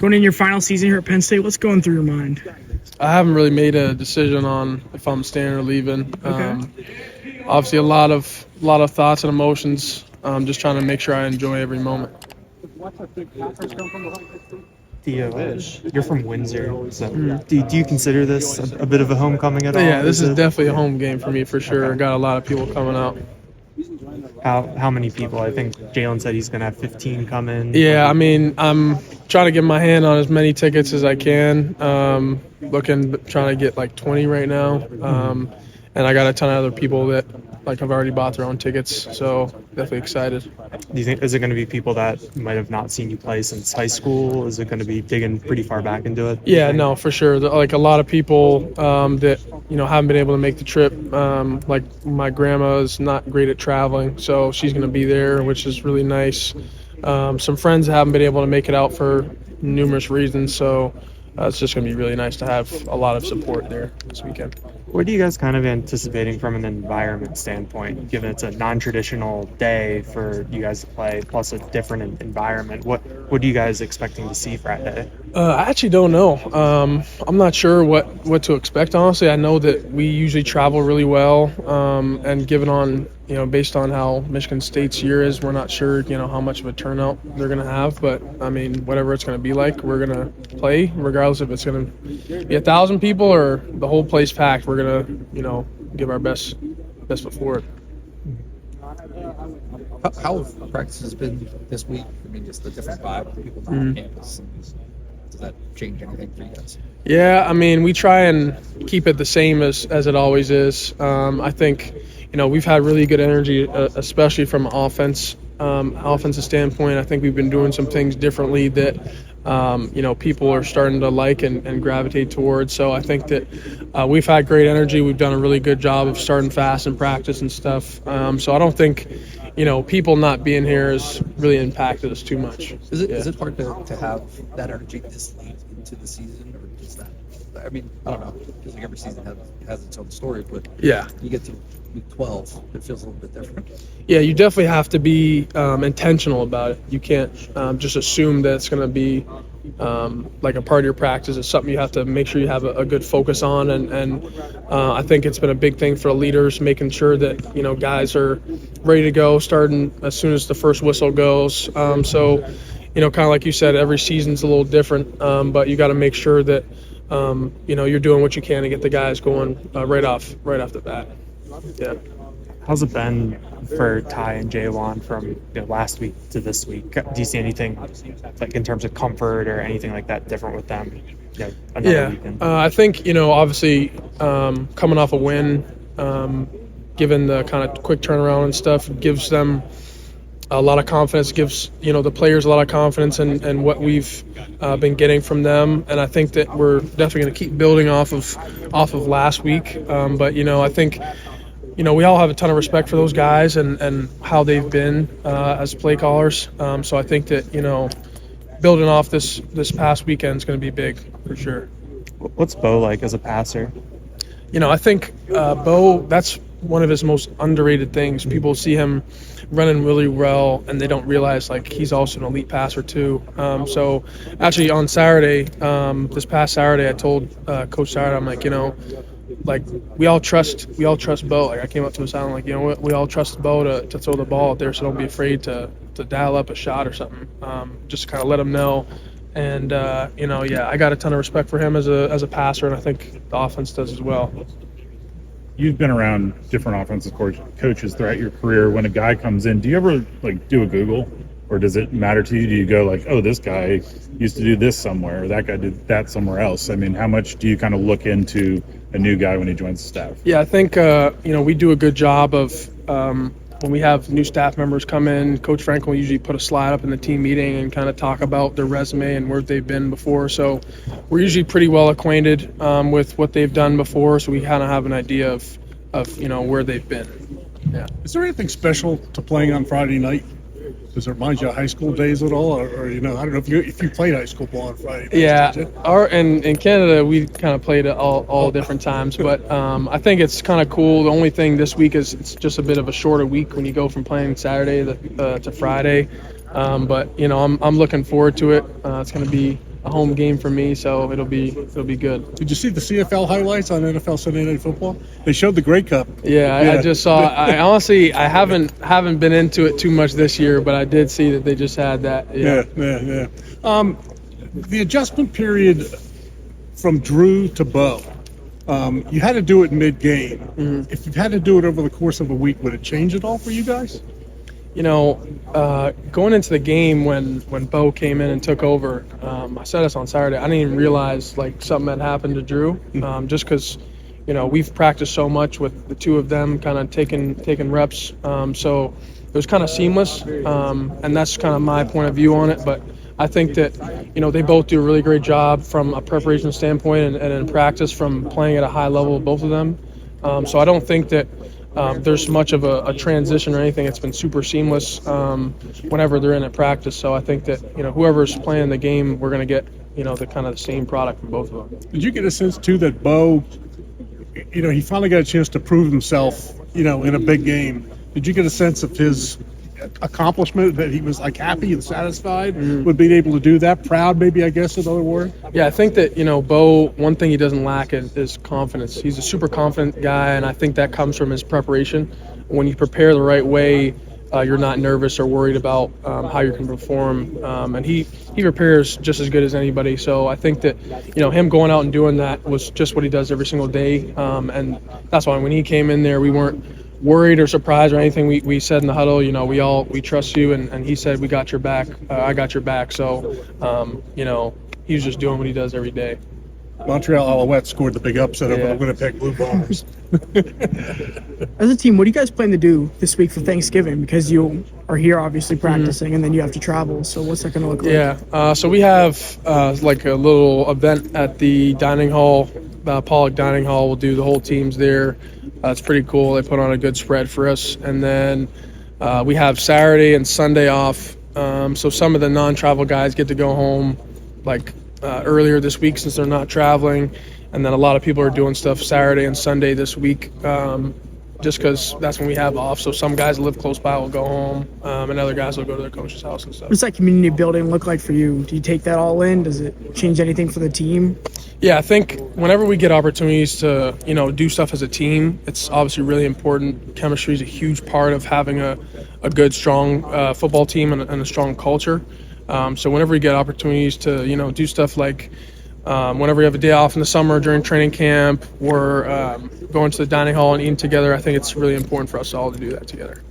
Going in your final season here at Penn State, what's going through your mind? I haven't really made a decision on if I'm staying or leaving. Okay. Obviously, a lot of thoughts and emotions. Just trying to make sure I enjoy every moment. Theo, you're from Windsor, so do you consider this a bit of a homecoming at all? Yeah, this is definitely a home game for me for sure. Okay. Got a lot of people coming out. How many people? I think Jalen said he's going to have 15 come in. Yeah, I mean, I'm trying to get my hand on as many tickets as I can. Trying to get like 20 right now. And I got a ton of other people that have already bought their own tickets, so definitely excited. Do you think, is it going to be people that might have not seen you play since high school? Is it going to be digging pretty far back into it? Yeah, no, for sure. A lot of people that haven't been able to make the trip. Like my grandma is not great at traveling, so she's going to be there, which is really nice. Some friends haven't been able to make it out for numerous reasons, so it's just going to be really nice to have a lot of support there this weekend. What are you guys kind of anticipating from an environment standpoint, given it's a non-traditional day for you guys to play, plus a different environment? What are you guys expecting to see Friday? I actually don't know. I'm not sure what to expect, honestly. I know that we usually travel really well, and given on, based on how Michigan State's year is, we're not sure, how much of a turnout they're going to have. But, I mean, whatever it's going to be like, we're going to play, regardless if it's going to be 1,000 people or the whole place packed. We're going to, give our best foot forward. How have practices been this week? I mean, just the different vibe of people on campus. Does that change anything for you guys? Yeah, I mean, we try and keep it the same as it always is. I think, we've had really good energy, especially from offensive standpoint. I think we've been doing some things differently that, people are starting to like and gravitate towards. So I think that we've had great energy. We've done a really good job of starting fast in practice and stuff. So I don't think, people not being here has really impacted us too much. Is it hard to have that energy this late into the season, or is that? I mean, I don't know. It feels like every season has its own story, but yeah, you get to week 12, it feels a little bit different. Yeah, you definitely have to be intentional about it. You can't just assume that it's going to be like a part of your practice. It's something you have to make sure you have a good focus on. And I think it's been a big thing for the leaders, making sure that, guys are ready to go, starting as soon as the first whistle goes. So, kind of like you said, every season's a little different, but you got to make sure that, you're doing what you can to get the guys going right off the bat. Yeah. How's it been for Ty and Jaywan from last week to this week? Do you see anything like in terms of comfort or anything like that different with them? Another weekend? I think obviously coming off a win, given the kind of quick turnaround and stuff, gives them a lot of confidence. Gives the players a lot of confidence in what we've been getting from them, and I think that we're definitely going to keep building off of last week. But I think. We all have a ton of respect for those guys and how they've been as play callers. So I think that, building off this past weekend is going to be big for sure. What's Bo like as a passer? I think Bo, that's one of his most underrated things. People see him running really well, and they don't realize, he's also an elite passer too. So actually on Saturday, this past Saturday, I told Coach Saturday, I'm like, we all trust Bo. I came up to his island, we all trust Bo to throw the ball out there, so don't be afraid to dial up a shot or something. Just kind of let him know. And I got a ton of respect for him as a passer, and I think the offense does as well. You've been around different offensive coaches throughout your career. When a guy comes in, do you ever do a Google, or does it matter to you? Do you go oh, this guy used to do this somewhere, or that guy did that somewhere else? I mean, how much do you kind of look into a new guy when he joins the staff? Yeah, I think we do a good job of when we have new staff members come in. Coach Frank will usually put a slide up in the team meeting and kind of talk about their resume and where they've been before. So we're usually pretty well acquainted with what they've done before, so we kind of have an idea of where they've been. Yeah. Is there anything special to playing on Friday night? Does it remind you of high school days at all, or I don't know if you played high school ball on Friday nights, Yeah, in Canada we kind of played it all different times, but I think it's kind of cool. The only thing this week is it's just a bit of a shorter week when you go from playing Saturday to Friday, but I'm looking forward to it. It's going to be a home game for me, so it'll be good. Did you see the CFL highlights on NFL Sunday Night Football? They showed the Grey Cup. Yeah, I just saw. I honestly haven't been into it too much this year, but I did see that they just had that. Yeah. The adjustment period from Drew to Bo, you had to do it mid-game. Mm-hmm. If you had to do it over the course of a week, would it change at all for you guys? Going into the game when Bo came in and took over, I said this on Saturday. I didn't even realize like something had happened to Drew, just because, we've practiced so much with the two of them, kind of taking reps. So it was kind of seamless, and that's kind of my point of view on it. But I think that they both do a really great job from a preparation standpoint and in practice from playing at a high level, both of them. So I don't think that there's much of a transition or anything. It's been super seamless whenever they're in at practice. So I think that whoever's playing the game, we're going to get the kind of the same product from both of them. Did you get a sense too that Bo, he finally got a chance to prove himself, in a big game? Did you get a sense of his accomplishment, that he was like happy and satisfied with being able to do that? Proud, maybe, I guess, is another word. Yeah, I think that Bo, one thing he doesn't lack is confidence. He's a super confident guy, and I think that comes from his preparation. When you prepare the right way, you're not nervous or worried about how you can perform, and he prepares just as good as anybody. So I think that him going out and doing that was just what he does every single day, and that's why when he came in there, we weren't worried or surprised or anything. We said in the huddle, we trust you, and he said, we got your back, I got your back. So he was just doing what he does every day. Montreal Alouettes scored the big upset over the Winnipeg Blue Bombers. As a team, what do you guys plan to do this week for Thanksgiving? Because you are here obviously practicing, and then you have to travel. So what's that going to look like? Yeah, so we have like a little event at the dining hall, Pollock Dining Hall. We'll do the whole teams there. It's pretty cool. They put on a good spread for us. And then we have Saturday and Sunday off. So some of the non-travel guys get to go home like earlier this week since they're not traveling. And then a lot of people are doing stuff Saturday and Sunday this week just because that's when we have off. So some guys that live close by will go home, and other guys will go to their coach's house and stuff. What does that community building look like for you? Do you take that all in? Does it change anything for the team? Yeah, I think whenever we get opportunities to, do stuff as a team, it's obviously really important. Chemistry is a huge part of having a good, strong football team and a strong culture. So whenever we get opportunities to, do stuff like whenever we have a day off in the summer during training camp, or going to the dining hall and eating together, I think it's really important for us all to do that together.